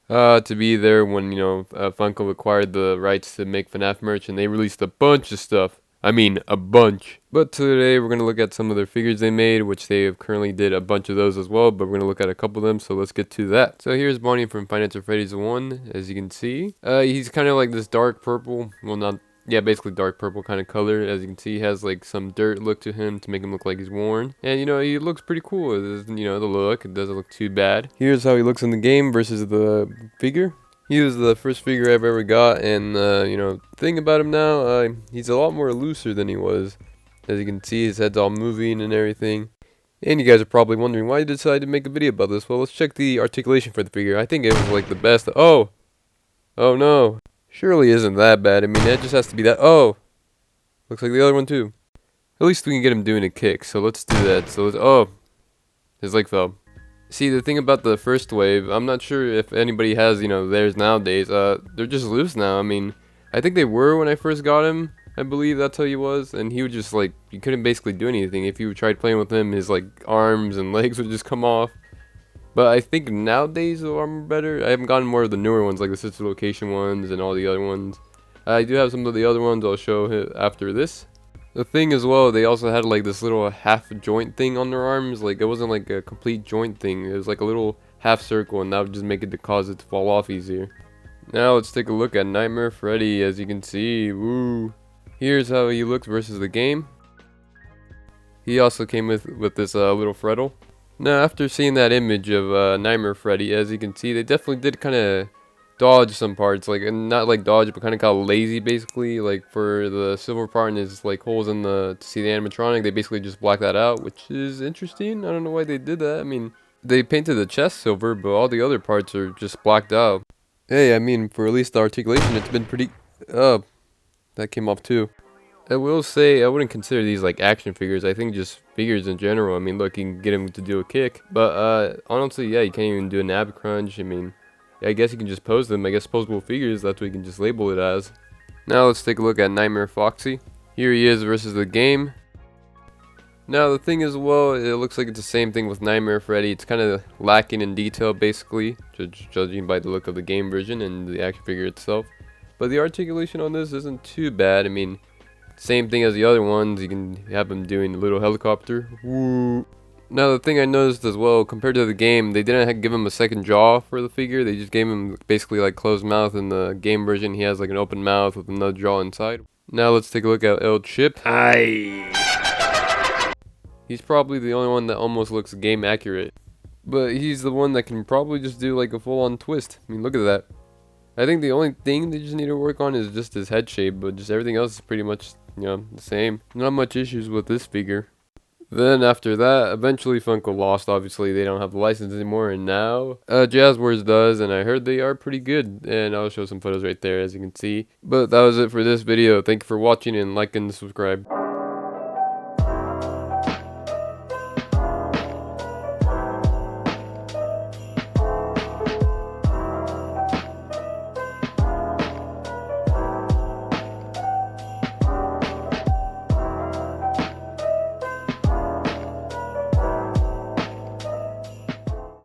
to be there when, Funko acquired the rights to make FNAF merch, and they released a bunch of stuff. I mean, a bunch. But today we're going to look at some of their figures they made, which they have currently did a bunch of those as well, but we're going to look at a couple of them, so let's get to that. So here's Bonnie from Five Nights at Freddy's 1, as you can see. He's kind of like this dark purple, well, not, yeah, basically dark purple kind of color. As you can see, he has like some dirt look to him to make him look like he's worn. And, he looks pretty cool. The look, it doesn't look too bad. Here's how he looks in the game versus the figure. He was the first figure I've ever got, and, thing about him now, he's a lot more looser than he was. As you can see, his head's all moving and everything. And you guys are probably wondering why I decided to make a video about this. Well, let's check the articulation for the figure. I think it was, like, the best. Oh! Oh, no. Surely isn't that bad. I mean, it just has to be that. Oh! Looks like the other one, too. At least we can get him doing a kick, so let's do that. So, oh! His leg fell. See, the thing about the first wave, I'm not sure if anybody has, theirs nowadays. They're just loose now. I mean, I think they were when I first got him. I believe that's how he was. And he would just, like, you couldn't basically do anything. If you tried playing with him, his, like, arms and legs would just come off. But I think nowadays the armor better. I haven't gotten more of the newer ones, like the sister location ones and all the other ones. I do have some of the other ones I'll show after this. The thing as well, they also had like this little half joint thing on their arms. Like it wasn't like a complete joint thing. It was like a little half circle, and that would just make it to cause it to fall off easier. Now let's take a look at Nightmare Freddy. As you can see, woo. Here's how he looks versus the game. He also came with this little Freddle. Now after seeing that image of Nightmare Freddy, as you can see, they definitely did kind of dodge some parts, like, and not like dodge, but kind of got lazy basically. Like for the silver part and his like holes in the to see the animatronic, they basically just blacked that out, which is interesting. I don't know why they did that. I mean, they painted the chest silver, but all the other parts are just blacked out. Hey, I mean, for at least the articulation, it's been pretty. Oh, that came off too. I will say I wouldn't consider these like action figures. I think just figures in general. I mean, look, you can get him to do a kick, but honestly, yeah, you can't even do an ab crunch. I mean, I guess you can just pose them. I guess posable figures, that's what you can just label it as. Now let's take a look at Nightmare Foxy. Here he is versus the game. Now the thing is, well, it looks like it's the same thing with Nightmare Freddy. It's kind of lacking in detail basically, judging by the look of the game version and the action figure itself. But the articulation on this isn't too bad. I mean, same thing as the other ones. You can have him doing a little helicopter. Woo. Now the thing I noticed as well, compared to the game, they didn't give him a second jaw for the figure. They just gave him basically like closed mouth. In the game version, he has like an open mouth with another jaw inside. Now let's take a look at El Chip. He's probably the only one that almost looks game accurate. But he's the one that can probably just do like a full-on twist. I mean, look at that. I think the only thing they just need to work on is just his head shape, but just everything else is pretty much, the same. Not much issues with this figure. Then after that, eventually Funko lost. Obviously, they don't have the license anymore, and now Jazzwares does, and I heard they are pretty good. And I'll show some photos right there, as you can see. But that was it for this video. Thank you for watching, and like and subscribe.